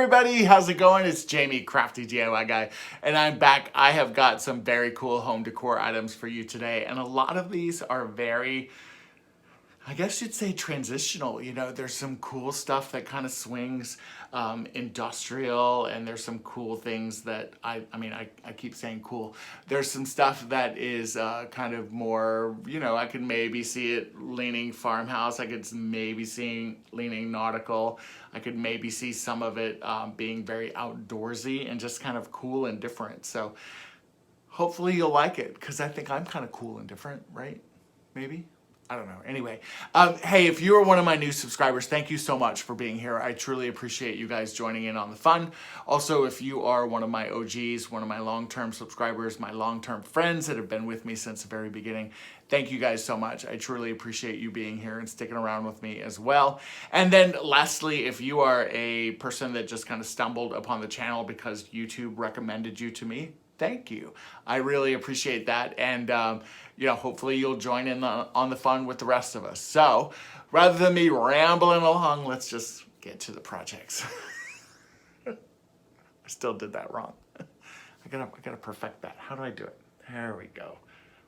everybody, how's it going? It's Jamie, Crafty DIY Guy, and I'm back. I have got some very cool home decor items for you today, and a lot of these are very, I guess you'd say, transitional. You know, there's some cool stuff that kind of swings industrial, and there's some cool things that I keep saying cool. There's some stuff that is kind of more, you know, I could maybe see it leaning farmhouse. I could maybe see leaning nautical. I could maybe see some of it being very outdoorsy and just kind of cool and different. So hopefully you'll like it, because I think I'm kind of cool and different, right? Maybe? I don't know. Anyway, hey, if you are one of my new subscribers, thank you so much for being here. I truly appreciate you guys joining in on the fun. Also, if you are one of my OGs, one of my long-term subscribers, my long-term friends that have been with me since the very beginning, thank you guys so much. I truly appreciate you being here and sticking around with me as well. And then lastly, if you are a person that just kind of stumbled upon the channel because YouTube recommended you to me, thank you. I really appreciate that. And, you know, hopefully you'll join in on the fun with the rest of us. So rather than me rambling along, let's just get to the projects. I still did that wrong. I gotta perfect that. How do I do it? There we go.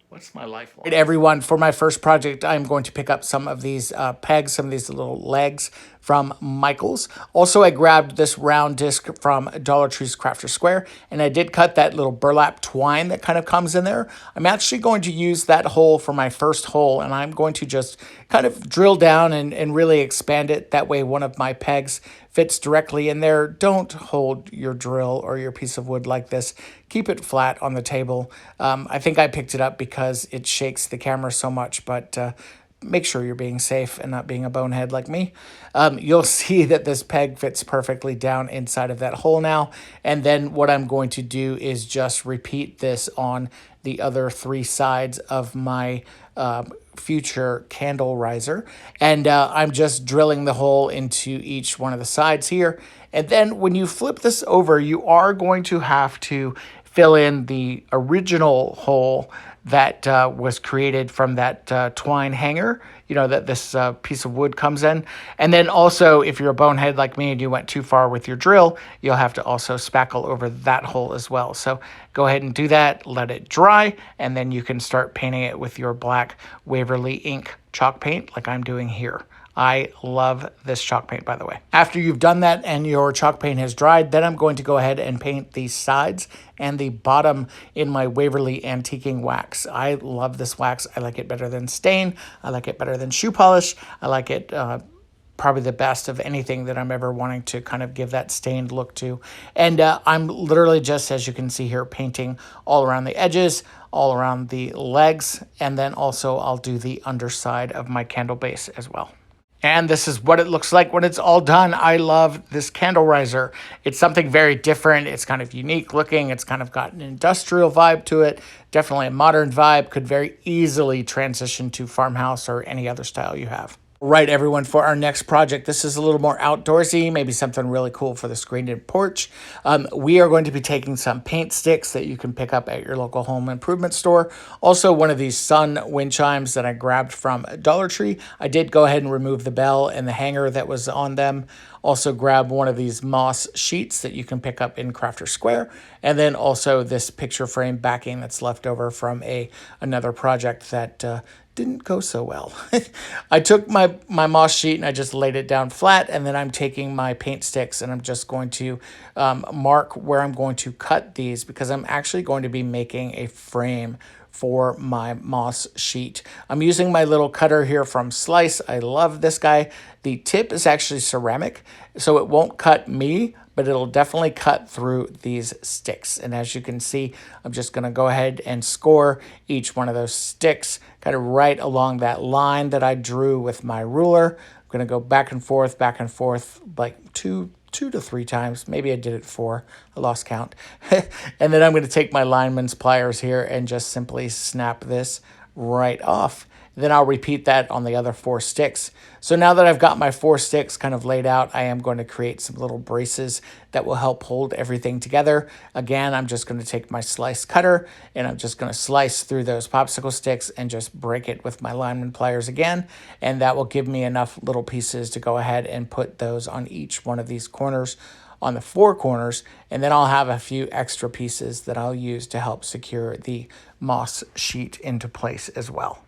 What's my lifeline? Right, everyone, for my first project, I'm going to pick up some of these pegs, some of these little legs from Michael's. Also, I grabbed this round disc from Dollar Tree's Crafter Square, and I did cut that little burlap twine that kind of comes in there. I'm actually going to use that hole for my first hole, and I'm going to just kind of drill down and really expand it. That way one of my pegs fits directly in there. Don't hold your drill or your piece of wood like this. Keep it flat on the table. I think I picked it up because it shakes the camera so much, but make sure you're being safe and not being a bonehead like me. You'll see that this peg fits perfectly down inside of that hole now. And then what I'm going to do is just repeat this on the other three sides of my future candle riser. And I'm just drilling the hole into each one of the sides here. And then when you flip this over, you are going to have to fill in the original hole that was created from that twine hanger, you know, that this piece of wood comes in. And then also, if you're a bonehead like me and you went too far with your drill, you'll have to also spackle over that hole as well. So go ahead and do that, let it dry, and then you can start painting it with your black Waverly ink chalk paint like I'm doing here. I love this chalk paint, by the way. After you've done that and your chalk paint has dried, then I'm going to go ahead and paint the sides and the bottom in my Waverly Antiquing wax. I love this wax. I like it better than stain. I like it better than shoe polish. I like it probably the best of anything that I'm ever wanting to kind of give that stained look to. And I'm literally just, as you can see here, painting all around the edges, all around the legs, and then also I'll do the underside of my candle base as well. And this is what it looks like when it's all done. I love this candle riser. It's something very different. It's kind of unique looking. It's kind of got an industrial vibe to it. Definitely a modern vibe. Could very easily transition to farmhouse or any other style you have. Right, everyone, for our next project, this is a little more outdoorsy, maybe something really cool for the screened-in porch. We are going to be taking some paint sticks that you can pick up at your local home improvement store. Also, one of these sun wind chimes that I grabbed from Dollar Tree. I did go ahead and remove the bell and the hanger that was on them. Also grab one of these moss sheets that you can pick up in Crafter Square. And then also this picture frame backing that's left over from another project that didn't go so well. I took my moss sheet and I just laid it down flat, and then I'm taking my paint sticks and I'm just going to mark where I'm going to cut these, because I'm actually going to be making a frame for my moss sheet. I'm using my little cutter here from Slice. I love this guy. The tip is actually ceramic, so it won't cut me, but it'll definitely cut through these sticks. And as you can see, I'm just gonna go ahead and score each one of those sticks kind of right along that line that I drew with my ruler. I'm gonna go back and forth, like two to three times. Maybe I did it 4. I lost count. And then I'm going to take my lineman's pliers here and just simply snap this right off. Then I'll repeat that on the other 4 sticks. So now that I've got my 4 sticks kind of laid out, I am going to create some little braces that will help hold everything together. Again, I'm just going to take my slice cutter and I'm just going to slice through those popsicle sticks and just break it with my lineman pliers again. And that will give me enough little pieces to go ahead and put those on each one of these corners on the four corners, and then I'll have a few extra pieces that I'll use to help secure the moss sheet into place as well.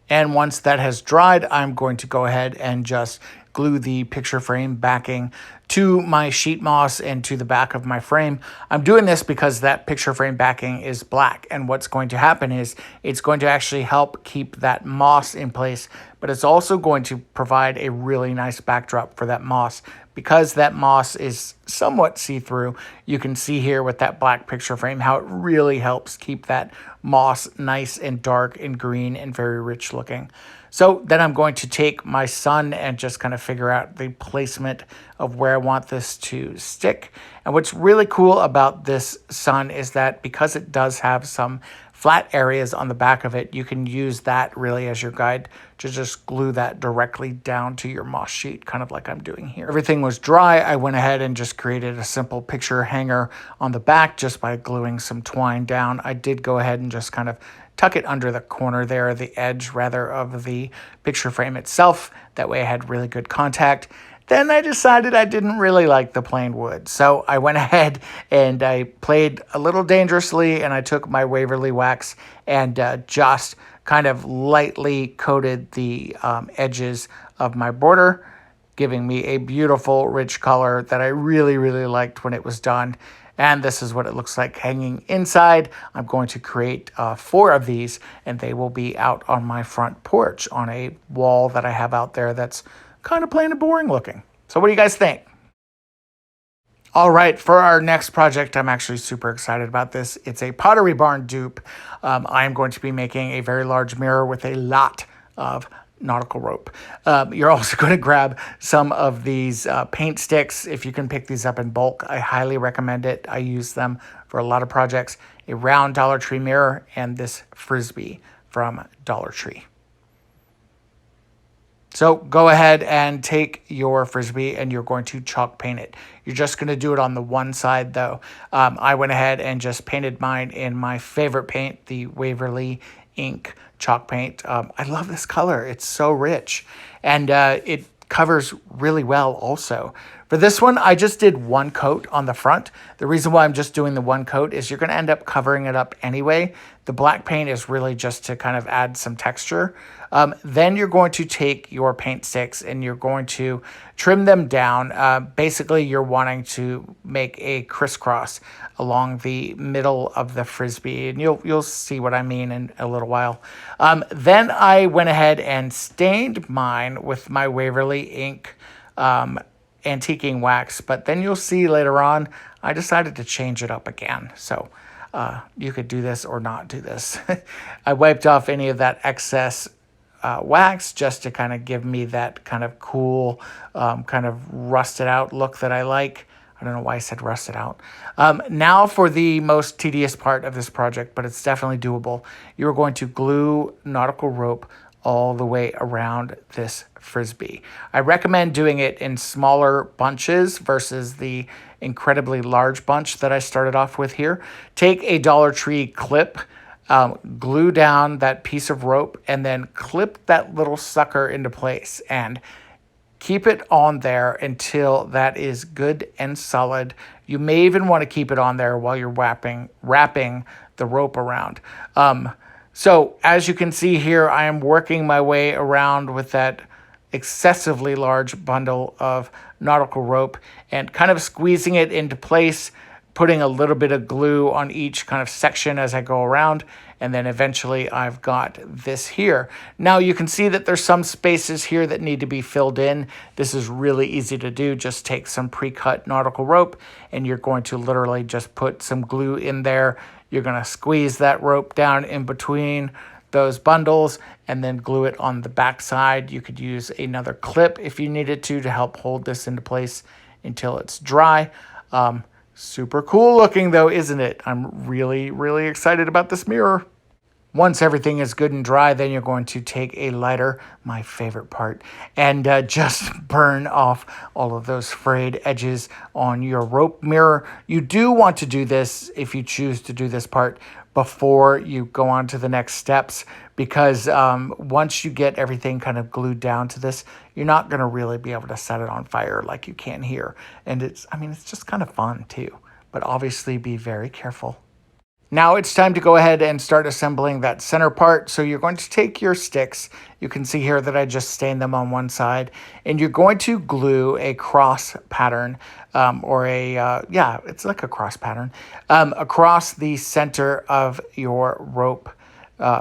And once that has dried, I'm going to go ahead and just glue the picture frame backing to my sheet moss and to the back of my frame. I'm doing this because that picture frame backing is black, and what's going to happen is it's going to actually help keep that moss in place, but it's also going to provide a really nice backdrop for that moss. Because that moss is somewhat see-through, you can see here with that black picture frame how it really helps keep that moss nice and dark and green and very rich looking. So then I'm going to take my sun and just kind of figure out the placement of where I want this to stick. And what's really cool about this sun is that because it does have some flat areas on the back of it, you can use that really as your guide to just glue that directly down to your moss sheet, kind of like I'm doing here. Everything was dry. I went ahead and just created a simple picture hanger on the back just by gluing some twine down. I did go ahead and just kind of tuck it under the corner there, the edge rather of the picture frame itself. That way I had really good contact. Then I decided I didn't really like the plain wood. So I went ahead and I played a little dangerously, and I took my Waverly wax and just kind of lightly coated the edges of my border, giving me a beautiful rich color that I really, really liked when it was done. And this is what it looks like hanging inside. I'm going to create 4 of these, and they will be out on my front porch on a wall that I have out there that's kind of plain and boring looking. So what do you guys think? All right, for our next project, I'm actually super excited about this. It's a Pottery Barn dupe. I am going to be making a very large mirror with a lot of nautical rope. You're also going to grab some of these paint sticks. If you can pick these up in bulk, I highly recommend it. I use them for a lot of projects. A round Dollar Tree mirror and this Frisbee from Dollar Tree. So go ahead and take your Frisbee and you're going to chalk paint it. You're just going to do it on the one side though. I went ahead and just painted mine in my favorite paint, the Waverly ink chalk paint. I love this color. It's so rich, and it covers really well also. For this one, I just did one coat on the front. The reason why I'm just doing the one coat is you're going to end up covering it up anyway. The black paint is really just to kind of add some texture. Then you're going to take your paint sticks and you're going to trim them down. Basically, you're wanting to make a crisscross along the middle of the Frisbee, and you'll see what I mean in a little while. Then I went ahead and stained mine with my Waverly ink antiquing wax, but then you'll see later on I decided to change it up again. So you could do this or not do this. I wiped off any of that excess wax just to kind of give me that kind of cool, kind of rusted out look that I like. I don't know why I said rusted out. Now for the most tedious part of this project, but it's definitely doable. You're going to glue nautical rope all the way around this Frisbee. I recommend doing it in smaller bunches versus the incredibly large bunch that I started off with here. Take a Dollar Tree clip, glue down that piece of rope, and then clip that little sucker into place and keep it on there until that is good and solid. You may even want to keep it on there while you're wrapping the rope around. So as you can see here, I am working my way around with that excessively large bundle of nautical rope and kind of squeezing it into place, putting a little bit of glue on each kind of section as I go around, and then eventually I've got this here. Now you can see that there's some spaces here that need to be filled in. This is really easy to do. Just take some pre-cut nautical rope and you're going to literally just put some glue in there. You're going to squeeze that rope down in between those bundles and then glue it on the back side. You could use another clip if you needed to help hold this into place until it's dry. Super cool looking though, isn't it? I'm really, really excited about this mirror. Once everything is good and dry, then you're going to take a lighter, my favorite part, and just burn off all of those frayed edges on your rope mirror. You do want to do this, if you choose to do this part, before you go on to the next steps, because once you get everything kind of glued down to this, you're not going to really be able to set it on fire like you can here. And it's just kind of fun too, but obviously be very careful. Now it's time to go ahead and start assembling that center part. So you're going to take your sticks. You can see here that I just stained them on one side, and you're going to glue a cross pattern it's like a cross pattern across the center of your rope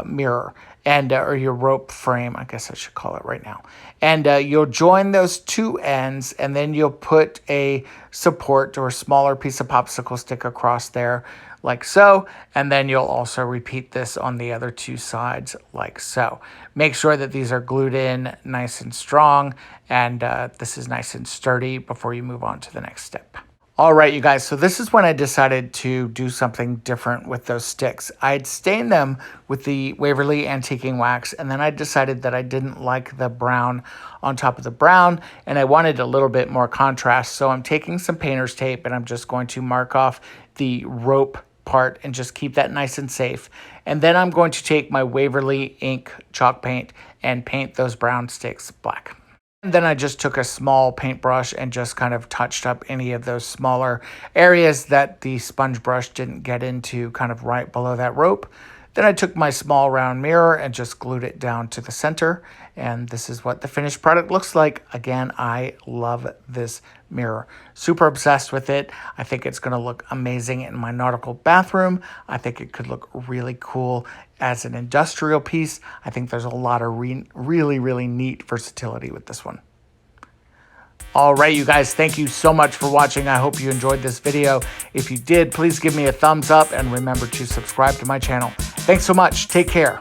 mirror or your rope frame, I guess I should call it right now. And you'll join those two ends, and then you'll put a support or a smaller piece of popsicle stick across there like so, and then you'll also repeat this on the other two sides like so. Make sure that these are glued in nice and strong, and this is nice and sturdy before you move on to the next step. All right, you guys, so this is when I decided to do something different with those sticks. I had stained them with the Waverly Antiquing Wax, and then I decided that I didn't like the brown on top of the brown, and I wanted a little bit more contrast. So I'm taking some painter's tape, and I'm just going to mark off the rope part and just keep that nice and safe. And then I'm going to take my Waverly ink chalk paint and paint those brown sticks black. And then I just took a small paintbrush and just kind of touched up any of those smaller areas that the sponge brush didn't get into, kind of right below that rope. Then I took my small round mirror and just glued it down to the center. And this is what the finished product looks like. Again, I love this mirror. Super obsessed with it. I think it's going to look amazing in my nautical bathroom. I think it could look really cool as an industrial piece. I think there's a lot of really neat versatility with this one. All right, you guys, thank you so much for watching. I hope you enjoyed this video. If you did, please give me a thumbs up and remember to subscribe to my channel. Thanks so much. Take care.